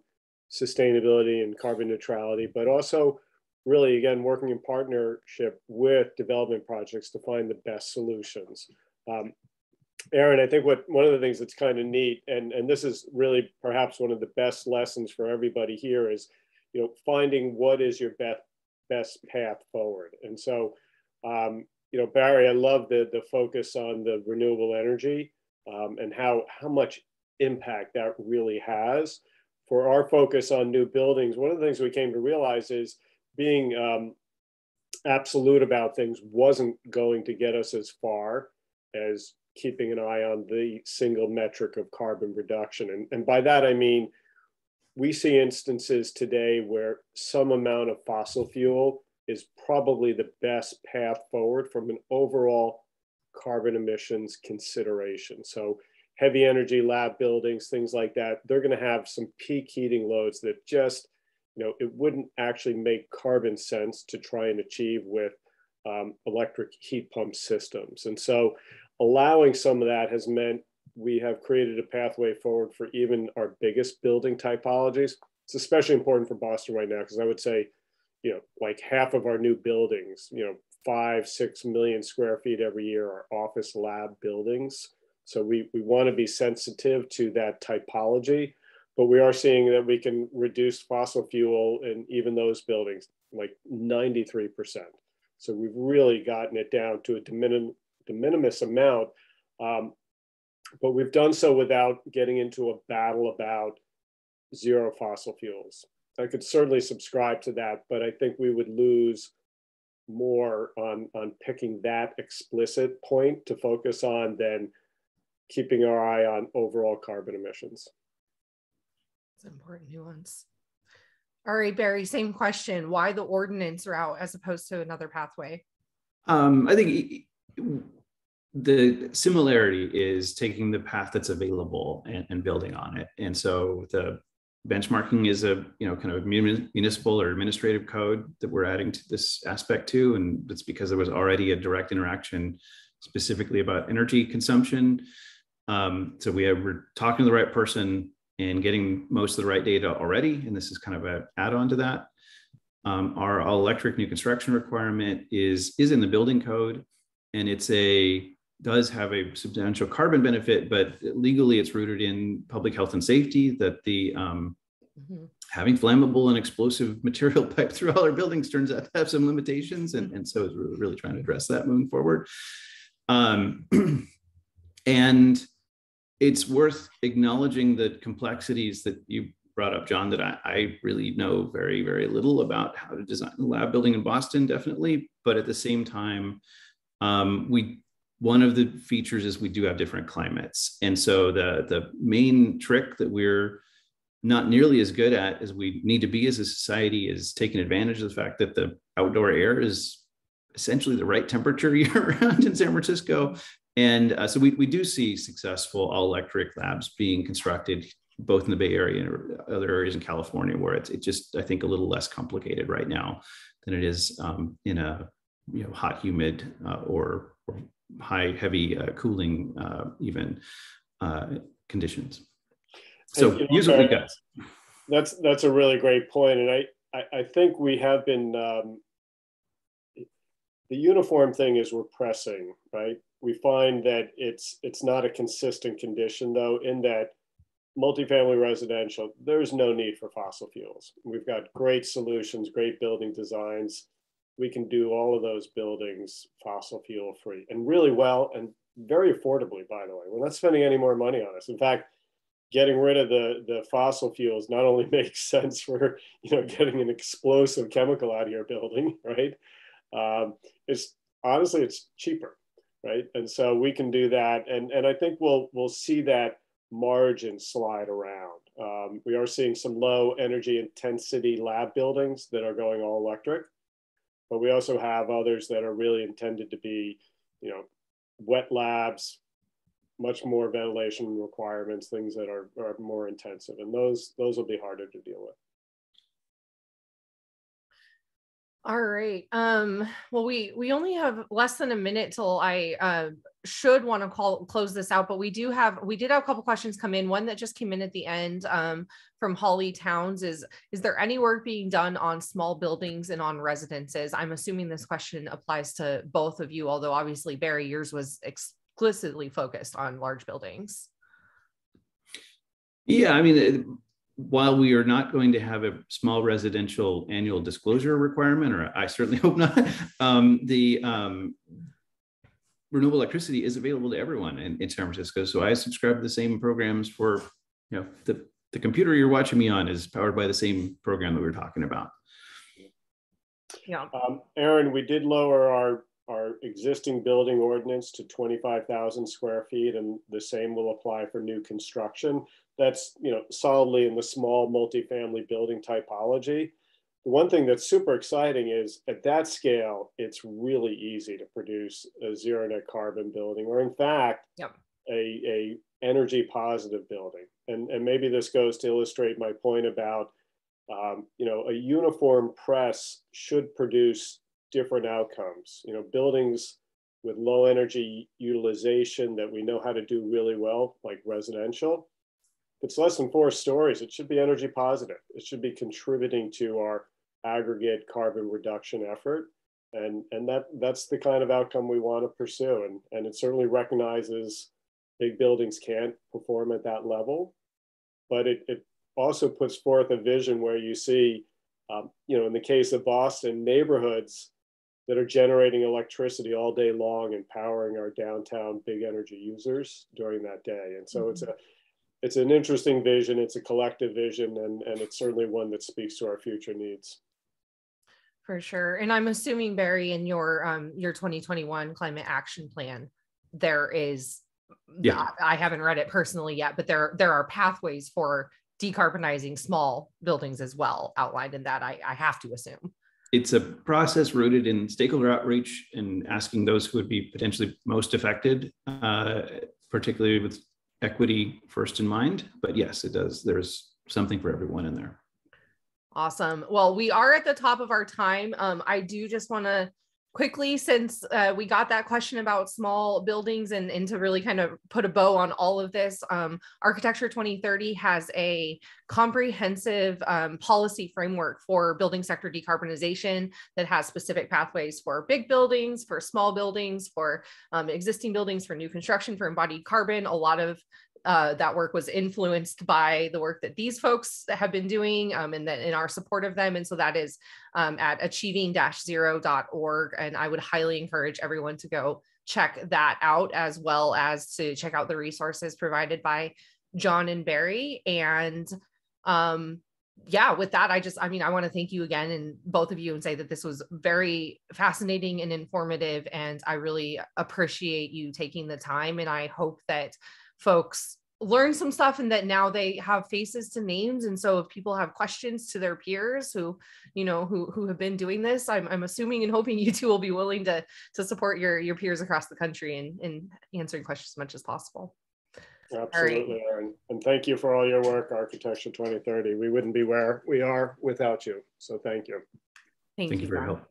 [SPEAKER 2] sustainability and carbon neutrality, but also really, again, working in partnership with development projects to find the best solutions. Aaron, I think one of the things that's kind of neat, and this is really perhaps one of the best lessons for everybody here, is finding what is your best path forward. And so, Barry, I love the focus on the renewable energy and how much impact that really has. For our focus on new buildings, one of the things we came to realize is being absolute about things wasn't going to get us as far. as keeping an eye on the single metric of carbon reduction. And by that, I mean, we see instances today where some amount of fossil fuel is probably the best path forward from an overall carbon emissions consideration. So heavy energy lab buildings, things like that, they're going to have some peak heating loads that just, it wouldn't actually make carbon sense to try and achieve with electric heat pump systems. And so allowing some of that has meant we have created a pathway forward for even our biggest building typologies. It's especially important for Boston right now, because I would say, like half of our new buildings, 5-6 million square feet every year are office lab buildings. So we want to be sensitive to that typology, but we are seeing that we can reduce fossil fuel in even those buildings, like 93%. So we've really gotten it down to a de minimis amount, but we've done so without getting into a battle about zero fossil fuels. I could certainly subscribe to that, but I think we would lose more on picking that explicit point to focus on than keeping our eye on overall carbon emissions.
[SPEAKER 1] It's an important nuance. All right, Barry, same question. Why the ordinance route as opposed to another pathway?
[SPEAKER 3] I think the similarity is taking the path that's available and building on it. And so the benchmarking is a kind of municipal or administrative code that we're adding to this aspect too, and it's because there was already a direct interaction specifically about energy consumption. So we're talking to the right person and getting most of the right data already, and this is kind of an add-on to that. Our all electric new construction requirement is in the building code, and does have a substantial carbon benefit, but legally it's rooted in public health and safety, that the having flammable and explosive material piped through all our buildings turns out to have some limitations. And so it's really trying to address that moving forward. And it's worth acknowledging the complexities that you brought up, John, that I really know very, very little about how to design a lab building in Boston, definitely. But at the same time, one of the features is we do have different climates. And so the main trick that we're not nearly as good at as we need to be as a society is taking advantage of the fact that the outdoor air is essentially the right temperature year round in San Francisco. And so we do see successful all electric labs being constructed both in the Bay Area and other areas in California, where it's just, I think, a little less complicated right now than it is in a hot, humid or high, heavy cooling even conditions. So use what we got.
[SPEAKER 2] That's a really great point, and I think we have been the uniform thing is repressing, right? We find that it's not a consistent condition, though, in that multifamily residential, there's no need for fossil fuels. We've got great solutions, great building designs. We can do all of those buildings fossil fuel free and really well and very affordably, by the way. We're not spending any more money on this. In fact, getting rid of the fossil fuels not only makes sense for getting an explosive chemical out of your building, right? It's honestly, it's cheaper, right? And so we can do that, and I think we'll see that margin slide around. We are seeing some low energy intensity lab buildings that are going all electric, but we also have others that are really intended to be, wet labs, much more ventilation requirements, things that are more intensive, and those will be harder to deal with.
[SPEAKER 1] All right. Well, we only have less than a minute till I should want to close this out, but we did have a couple questions come in. One that just came in at the end from Holly Towns is there any work being done on small buildings and on residences? I'm assuming this question applies to both of you, although obviously Barry, yours was explicitly focused on large buildings.
[SPEAKER 3] Yeah, I mean, while we are not going to have a small residential annual disclosure requirement, or I certainly hope not, the renewable electricity is available to everyone in San Francisco. So I subscribe to the same programs for, the computer you're watching me on is powered by the same program that we were talking about.
[SPEAKER 1] Yeah.
[SPEAKER 2] Aaron, we did lower our our existing building ordinance to 25,000 square feet, and the same will apply for new construction. That's, you know, solidly in the small multifamily building typology. The one thing that's super exciting is at that scale, it's really easy to produce a zero net carbon building, or in fact,
[SPEAKER 1] Yep.
[SPEAKER 2] a energy positive building. And maybe this goes to illustrate my point about, you know, a uniform press should produce different outcomes. You know, buildings with low energy utilization that we know how to do really well, like residential, if it's less than 4 stories, it should be energy positive. It should be contributing to our aggregate carbon reduction effort. And that's the kind of outcome we want to pursue. And it certainly recognizes big buildings can't perform at that level, but it also puts forth a vision where you see, you know, in the case of Boston, neighborhoods that are generating electricity all day long and powering our downtown big energy users during that day. And so it's an interesting vision. It's a collective vision, and it's certainly one that speaks to our future needs.
[SPEAKER 1] For sure. And I'm assuming, Barry, in your 2021 climate action plan, there is,
[SPEAKER 3] yeah,
[SPEAKER 1] I haven't read it personally yet, but there are pathways for decarbonizing small buildings as well outlined in that, I have to assume.
[SPEAKER 3] It's a process rooted in stakeholder outreach and asking those who would be potentially most affected, particularly with equity first in mind. But yes, it does. There's something for everyone in there.
[SPEAKER 1] Awesome. Well, we are at the top of our time. I do just want to quickly, since we got that question about small buildings and to really kind of put a bow on all of this, Architecture 2030 has a comprehensive policy framework for building sector decarbonization that has specific pathways for big buildings, for small buildings, for existing buildings, for new construction, for embodied carbon. A lot of that work was influenced by the work that these folks have been doing and that in our support of them. And so that is at achieving-zero.org. And I would highly encourage everyone to go check that out, as well as to check out the resources provided by John and Barry. And yeah, with that, I want to thank you again, and both of you, and say that this was very fascinating and informative. And I really appreciate you taking the time. And I hope that folks learn some stuff and that now they have faces to names. And so if people have questions to their peers who, you know, who have been doing this, I'm assuming and hoping you two will be willing to support your peers across the country in answering questions as much as possible.
[SPEAKER 2] Absolutely, right. Erin. And thank you for all your work, Architecture 2030. We wouldn't be where we are without you. So thank you.
[SPEAKER 1] Thank you
[SPEAKER 3] for your help.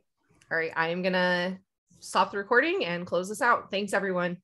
[SPEAKER 1] All right, I am going to stop the recording and close this out. Thanks, everyone.